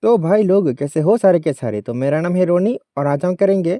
तो भाई लोग कैसे हो सारे के सारे। तो मेरा नाम है रोनी और आज हम करेंगे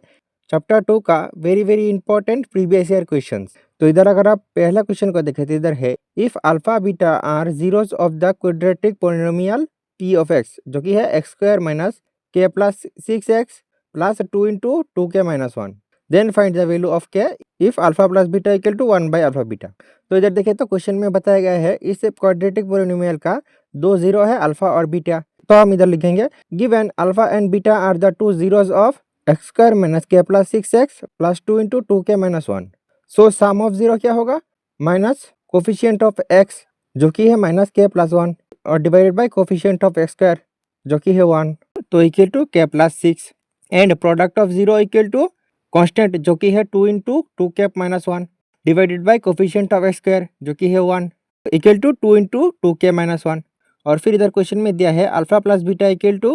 चैप्टर 2 का very important previous year questions. तो इधर अगर आप पहला क्वेश्चन को देखें तो इधर है if alpha beta are zeros of the quadratic polynomial P of X, जो कि है x square minus K plus 6x plus 2 into 2k-1, then find the value of K if alpha plus beta equal to 1 by alpha beta. तो इधर देखिए तो question में बताया गया है इस क्वाड्रेटिक पोलिनोमियल का दो जीरो है अल्फा और बीटा। तो हम इधर लिखेंगे given alpha and beta are the two zeros of x square minus K plus 6x plus 2 into 2k-1। So sum of zero क्या होगा माइनस कोफिशिएंट ऑफ x जो कि है माइनस के प्लस 1 और divided by coefficient of x square जो कि है 1 तो equal to K plus 6 and product of zero equal to constant जो कि है 2 into 2k-1 divided by coefficient of x square जो कि है 1 इक्वल टू 2 इंटू 2k-1। और फिर इधर क्वेश्चन में दिया है alpha plus beta equal to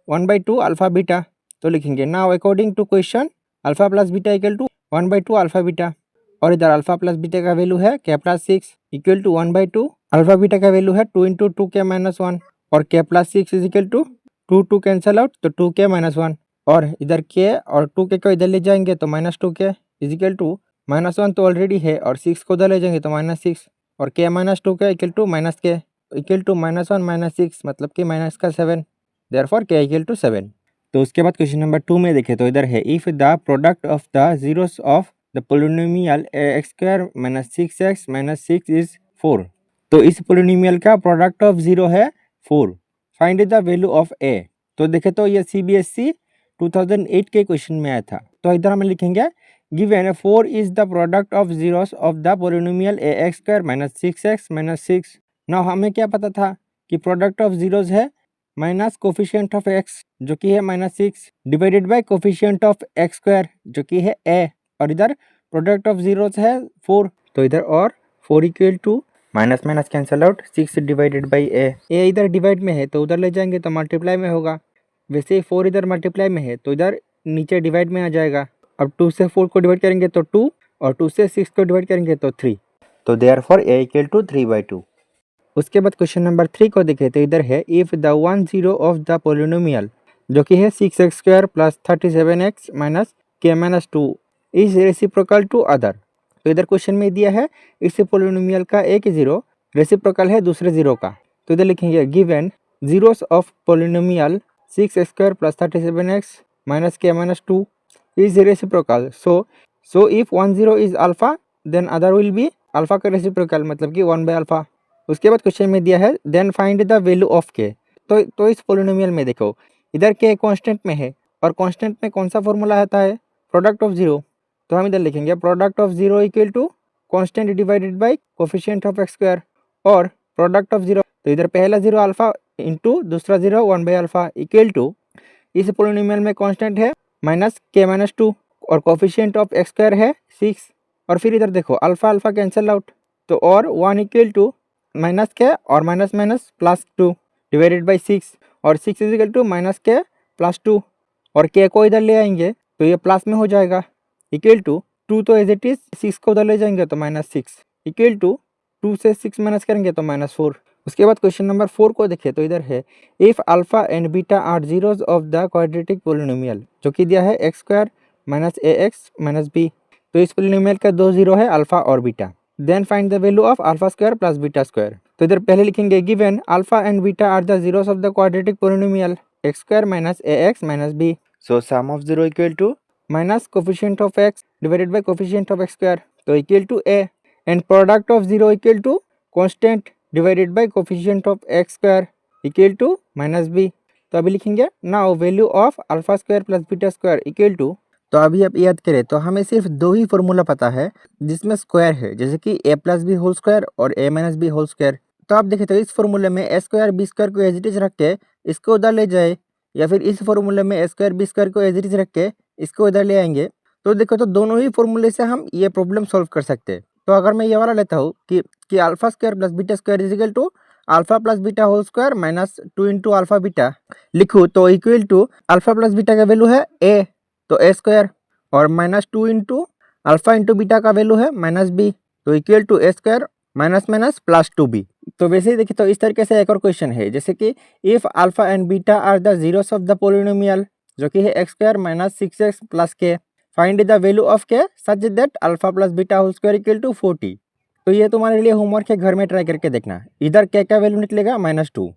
1/2 alpha beta. तो लिखेंगे now according to question alpha plus beta equal to 1/2 alpha beta. और इधर अल्फा प्लस बीटा का वैल्यू है K plus 6 equal to 1/2 alpha beta का वैल्यू है 2 इंटू 2k-1 और K plus 6 is equal to 2 cancel out तो 2k-1 और इधर के और 2k को इधर ले जाएंगे तो -2k इज इक्वल टू -1 तो ऑलरेडी है और 6 को उधर ले जाएंगे तो -6 और k-2k इक्वल टू माइनस के इक्वल टू -1 -6 मतलब कि माइनस का 7 देयरफॉर k इक्वल टू 7। तो उसके बाद क्वेश्चन नंबर 2 में देखें तो इधर है if the product of the zeros of the polynomial x square minus 6x minus 6 is 4। तो इस पोलिनोमियल का प्रोडक्ट ऑफ जीरो है 4, find the value of a। तो देखें तो ये CBSE 2008 के क्वेश्चन में आया था। तो इधर हम लिखेंगे given 4 is the product of zeros of the polynomial ax square minus 6x minus 6। Now हमें क्या पता था कि प्रोडक्ट ऑफ जीरोस है माइनस कोफिशिएंट ऑफ x जो कि है -6 divided by coefficient of x square जो कि है a और इधर प्रोडक्ट ऑफ जीरोस है 4। तो इधर और 4 equal to minus minus cancel out 6 divided by a इधर डिवाइड में है तो उधर ले जाएंगे तो मल्टीप्लाई में होगा। वैसे 4 इधर मल्टीप्लाई में है तो इधर नीचे डिवाइड में आ जाएगा। अब 2 से 4 को डिवाइड करेंगे तो 2 और 2 से 6 को डिवाइड करेंगे तो 3। तो देयरफॉर a इक्वल टू 3/2। उसके बाद क्वेश्चन नंबर 3 को देखें तो इधर है if the 1 zero of the polynomial जो कि है 6x square plus 37x minus k-2 is reciprocal to other. तो इधर क्वेश्चन में दिया है इस पोलिनोमियल का एक जीरो रेसिप्रोकल है दूसरे जीरो का। तो इधर लिखेंगे given zeros of polynomial 6x square plus 37x minus k-2 is reciprocal so if 1 zero is alpha then other will be alpha का रेसिप्रोकल मतलब कि 1 बाय अल्फा। उसके बाद क्वेश्चन में दिया है then find the value of K. तो इस पोलिनोमियल में देखो इधर के कांस्टेंट में है और कांस्टेंट में कौन सा फॉर्मूला आता है प्रोडक्ट ऑफ जीरो। तो हम इधर लिखेंगे product of zero equal to constant divided by coefficient of x square और प्रोडक्ट ऑफ जीरो। तो इधर पहला जीरो अल्फा इंटू दूसरा zero 1 by alpha equal to इस पोलिनोमियल में कांस्टेंट है -k-2 और कोफिशिएंट ऑफ एक्स स्क्वायर है 6 और फिर इधर देखो अल्फा अल्फा कैंसल आउट तो और 1 इक्वल टू माइनस के और minus minus plus 2 divided by 6 और 6 is equal to minus K plus 2 और के को इधर ले आएंगे तो ये प्लस में हो जाएगा इक्वल टू 2 तो एज इट इज 6 को उधर ले जाएंगे तो -6 इक्वल टू 2 से 6 माइनस करेंगे तो -4। उसके बाद क्वेश्चन नंबर 4 को देखें तो इधर है if alpha and beta are zeros of the quadratic polynomial जो कि दिया है x square minus ax minus b। तो इस पोलिनोमियल का दो जीरो है अल्फा और beta. Then find the value of alpha square plus beta square. तो इधर पहले लिखेंगे given alpha and beta are the zeros of the quadratic polynomial x square minus ax minus b। So sum of zero equal to minus coefficient of x divided by coefficient of x square तो equal to a and product of zero equal to constant divided by coefficient of x square equal to -b। तो अभी लिखेंगे now value of alpha square plus beta square equal to. तो अभी आप याद करें तो हमें सिर्फ दो ही फॉर्मूला पता है जिसमें स्क्वायर है जैसे कि a plus B whole square और a minus B whole square. तो आप देखें तो इस फॉर्मूले में a स्क्वायर बी स्क्वायर को एज इट इज रख के इसको उधर ले जाए या फिर इस फॉर्मूले में a स्क्वायर बी स्क्वायर को एज इट इज रख के इसको उधर ले आएंगे। तो देखो तो दोनों ही फॉर्मूले से हम ये प्रॉब्लम सॉल्व कर सकते हैं। तो अगर मैं ये वाला लेता हूँ कि alpha square plus beta square is equal to alpha plus beta whole square minus 2 into alpha beta लिखूँ तो equal to alpha plus beta का वैल्यू है a तो a स्क्वायर और -2 इंटू अल्फा इंटू बीटा का वैल्यू है -b तो equal to a square minus minus plus 2b। तो वैसे ही देखिए तो इस तरीके से एक और क्वेश्चन है, जैसे कि if alpha and beta are the zeros of the polynomial, जो कि है x square minus 6x plus K, find the value of K such that alpha plus beta whole square equal to 40। तो ये तुम्हारे लिए होमवर्क है, घर में ट्राई करके देखना। इधर क्या क्या वैल्यू निकलेगा, -2।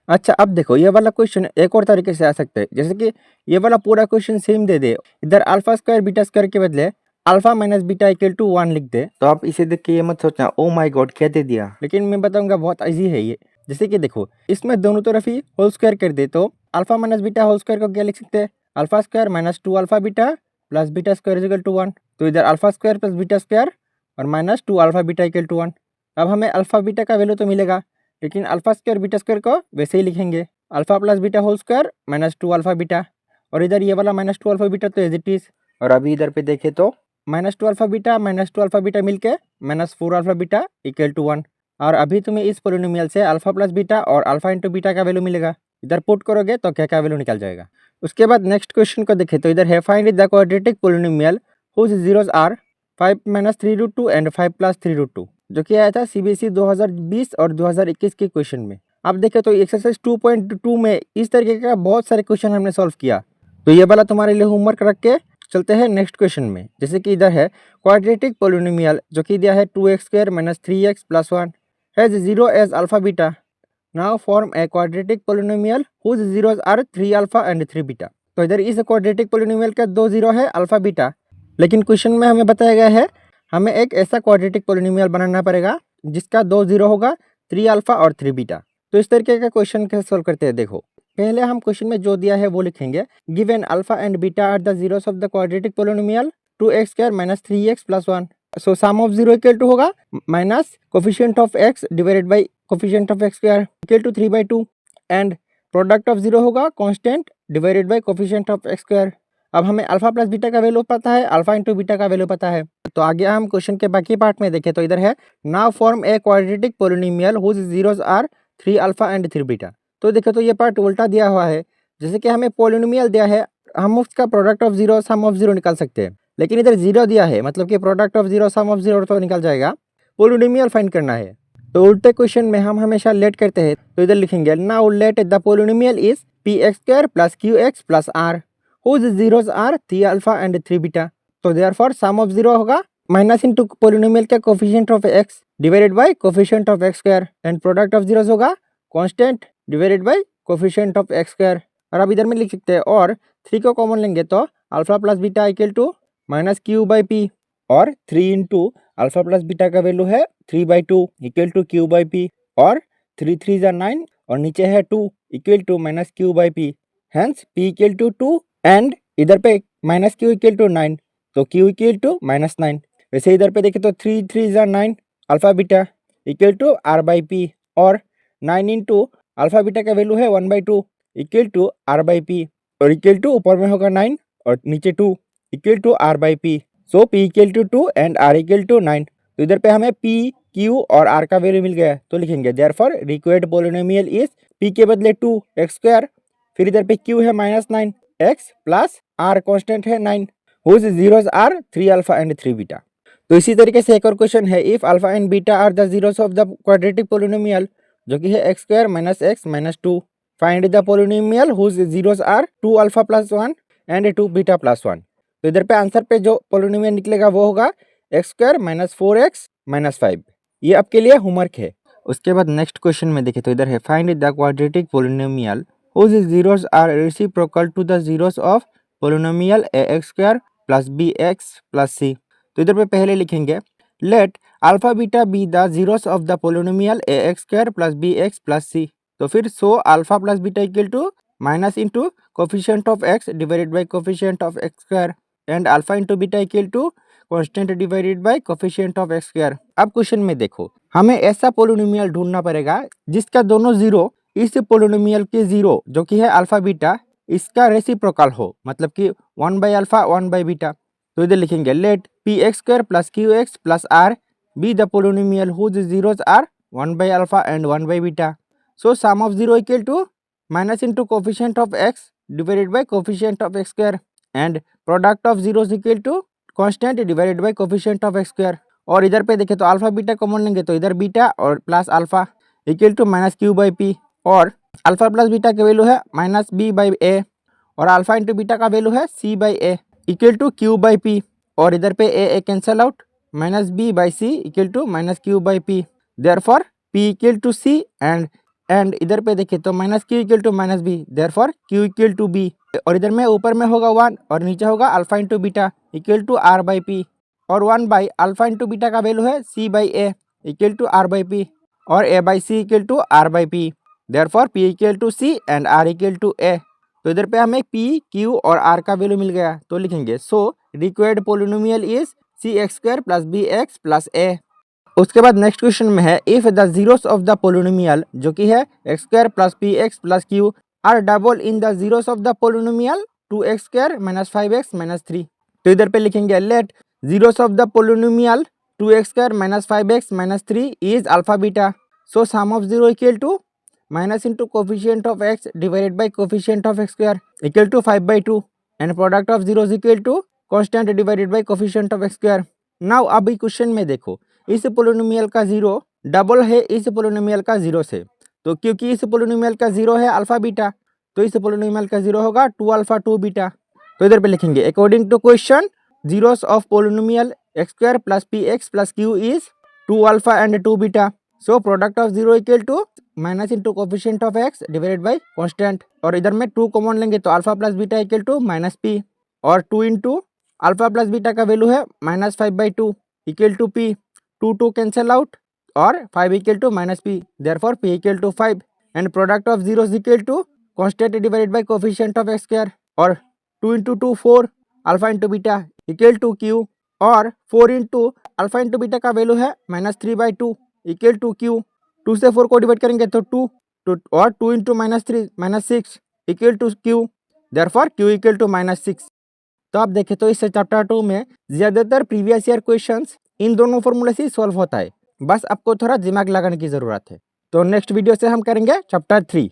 अच्छा अब देखो ये वाला क्वेश्चन एक और तरीके से आ सकता है, जैसे कि ये वाला पूरा क्वेश्चन सेम दे दे, इधर अल्फा स्क्वायर बीटा स्क्वायर के बदले alpha minus beta equal to 1 लिख दे, तो आप इसे देख के ये मत सोचना ओ माय गॉड क्या दे दिया, लेकिन मैं बताऊंगा बहुत इजी है ये। जैसे कि देखो इसमें दोनों तरफ ही होल स्क्वायर कर दे, तो alpha minus beta whole square को क्या लिख सकते हैं, alpha square minus 2 alpha beta plus beta square equal to 1। तो इधर alpha square plus beta square और minus 2 alpha beta equal to 1। अब हमें अल्फा बीटा का वैल्यू तो मिलेगा, लेकिन अल्फा स्क्वायर बीटा स्क्वायर को वैसे ही लिखेंगे, alpha plus beta whole square -2 alpha beta, और इधर ये वाला -2 अल्फा बीटा तो एज इट इज। और अभी इधर पे देखे तो -2 अल्फा बीटा -2 अल्फा बीटा मिलके -4 अल्फा बीटा इक्वल टू 1। और अभी तुम्हें इस पोलिनोमियल से अल्फा प्लस बीटा और अल्फा इंटू बीटा का वैल्यू मिलेगा, इधर पुट करोगे तो क्या क्या वैल्यू निकल जाएगा। उसके बाद नेक्स्ट क्वेश्चन को देखे तो इधर है find the quadratic polynomial whose zeros are 5 - 3√2 and 5 + 3√2, जो कि आया था सीबीएसई 2020 और 2021 के क्वेश्चन में। आप देखें तो एक्सरसाइज 2.2 में इस तरीके का बहुत सारे क्वेश्चन हमने सॉल्व किया, तो ये वाला तुम्हारे लिए होमवर्क रख के चलते हैं नेक्स्ट क्वेश्चन में। जैसे कि इधर है क्वाड्रेटिक पोलिनोमियल, जो कि दिया है 2x² - 3x + 1 has 0 as alpha beta, now form a quadratic polynomial whose zeros are 3 alpha and 3 beta. तो इधर इस क्वाड्रेटिक पोलिनोमियल का 2 जीरो है अल्फा बीटा, लेकिन क्वेश्चन में हमें बताया गया है हमें एक ऐसा क्वाड्रेटिक पोलिनोमियल बनाना पड़ेगा जिसका 2 जीरो होगा, 3 अल्फा और 3 बीटा। तो इस तरीके का क्वेश्चन कैसे सोल्व करते हैं देखो, पहले हम क्वेश्चन में जो दिया है वो लिखेंगे, given alpha and beta are the zeros of the quadratic polynomial 2x² - 3x + 1। So sum of zero equal to होगा minus coefficient of x divided by coefficient of x² equal to 3/2 and product of zero होगा constant divided by coefficient of x²। अब हमें alpha plus beta का value पता है, alpha into beta का value पता है। तो आगे हम क्वेश्चन के बाकी पार्ट में देखें तो इधर है now form a quadratic polynomial whose zeros are 3 alpha and 3 beta. तो देखो तो ये पार्ट उल्टा दिया हुआ है, जैसे कि हमें पोलिनोमियल दिया है, हम उसका product of zero sum of zero निकाल सकते हैं, लेकिन इधर जीरो दिया है मतलब कि product of zero sum of zero तो निकल जाएगा, पोलिनोमियल फाइंड करना है। तो उल्टे क्वेश्चन में हम हमेशा लेट करते हैं, तो इधर लिखेंगे now let the polynomial is px² + qx + r whose zeros are 3 alpha and 3 beta. तो देयरफॉर सम ऑफ जीरो होगा माइनस इंटू पोलिनोमियल का coefficient of x divided by coefficient of x² and product of zeros होगा constant divided by coefficient of x²। और अब इधर में लिख सकते हैं और 3 को कॉमन लेंगे तो alpha plus beta equal to -q/p, और 3 इंटू अल्फा प्लस बीटा का वैल्यू है 3/2 इक्वल टू q/p, और 3 3 = 9 और नीचे है 2 equal to -q/p, hence p equal to 2 and इधर पे -q इक्वल टू 9, तो q इक्वल टू -9। वैसे इधर पे देखें तो 3 3 = 9 alpha beta equal to r/p, और 9 इंटू अल्फा बीटा का वैल्यू है 1/2 इक्वल टू r/p, और इक्वल टू ऊपर में होगा 9 और नीचे 2 equal to r/p। So p equal to 2 and r equal to 9। तो इधर पे हमें p q और r का वैल्यू मिल गया, तो लिखेंगे therefore required polynomial is p के बदले 2x², फिर इधर पे q है -9 x प्लस r कांस्टेंट है 9 whose zeros are 3 alpha and 3 beta. तो इसी तरीके से एक और क्वेश्चन है if alpha and beta are the zeros of the quadratic polynomial, जो कि है x² - x - 2, find the polynomial whose zeros are 2 alpha + 1 and 2 beta + 1। तो इधर पे आंसर पे जो पोलिनोमियल निकलेगा वो होगा x² - 4x - 5। ये आपके लिए होमवर्क है। उसके बाद नेक्स्ट क्वेश्चन में देखें तो इधर है find the quadratic polynomial whose zeros are reciprocal to the zeros of polynomial ax² + bx + c। तो इधर पे पहले लिखेंगे let alpha beta be the zeros of the polynomial ax² + bx + c। तो फिर so alpha plus beta equal to minus into coefficient of x divided by coefficient of x² and alpha into beta equal to constant divided by coefficient of x²। अब question में देखो हमें ऐसा polynomial ढूंढना पड़ेगा जिसका दोनों जीरो इस पोलिनोमियल के जीरो जो कि है अल्फा बीटा इसका रेसिप्रोकल हो, मतलब कि 1/अल्फा 1/बीटा। तो इधर लिखेंगे let px² + qx + r be the polynomial whose zeros are 1/अल्फा एंड 1/बीटा। So sum of zero equal to minus into coefficient of x divided by coefficient of x² and product of zeros equal to constant divided by coefficient of x²। और इधर पे देखें तो alpha beta common लेंगे तो इधर beta और plus alpha equal to minus Q by P, और अल्फा प्लस बीटा की वैल्यू है माइनस बी बाई ए, और अल्फा इंटू बीटा का वैल्यू है C by A equal to Q by P, और इधर पे A cancel out, minus B by C equal to minus Q by P, therefore P equal to C and इधर पे देखिए तो minus Q equal to minus B, therefore q equal to b, और इधर में ऊपर में होगा 1 और नीचे होगा alpha into beta equal to R by P, और 1 बाई अल्फा इंटू बीटा का वैल्यू है C by A equal to R by P, और A by C equal to R by P, therefore P equal to C and R equal to A. तो इधर पे हमें P Q और R का value मिल गया, तो लिखेंगे so required polynomial is C X square plus B x plus a. उसके बाद नेक्स्ट क्वेश्चन में है if the zeros of the polynomial जो कि है x square plus p x plus q are double in the zeros of the polynomial 2x square minus 5x minus 3। तो इधर पे लिखेंगे let zeros of the polynomial 2x square minus 5x minus 3 is alpha beta, so sum of zero equal to minus into coefficient of x divided by coefficient of x square equal to 5/2 and product of zeros equal to constant divided by coefficient of x square. Now अभी question में देखो इस polynomial का zero double है इस polynomial का zero से, तो क्योंकि इस पोलिनोमियल का जीरो है अल्फा बीटा, तो इस पोलिनोमियल का जीरो होगा 2 अल्फा 2 बीटा। तो इधर पे लिखेंगे according to question zeros of polynomial x square plus p x plus q is 2 alpha and 2 beta, so product of zero equal to minus into coefficient of x divided by constant, और इधर में 2 common लेंगे तो alpha plus beta equal to minus p, और 2 into alpha plus beta का value है minus 5/2 equal to p, 2 cancel out और 5 equal to minus p, therefore P equal to 5 and product of zeros equal to constant divided by coefficient of x square, और 2 into 2 4 alpha into beta equal to q, और 4 into alpha into beta का value है minus 3/2 equal to q, 2 से 4 को divide करेंगे तो 2 और 2 into minus 3 minus 6 equal to q, therefore q equal to minus 6। तो आप देखें तो इस चैप्टर 2 में ज़्यादातर प्रीवियस ईयर क्वेश्चंस इन दोनों फॉर्मूले से सॉल्व होता है, बस आपको थोड़ा दिमाग लगाने की ज़रूरत है। तो नेक्स्ट वीडियो से हम करेंगे चैप्टर 3।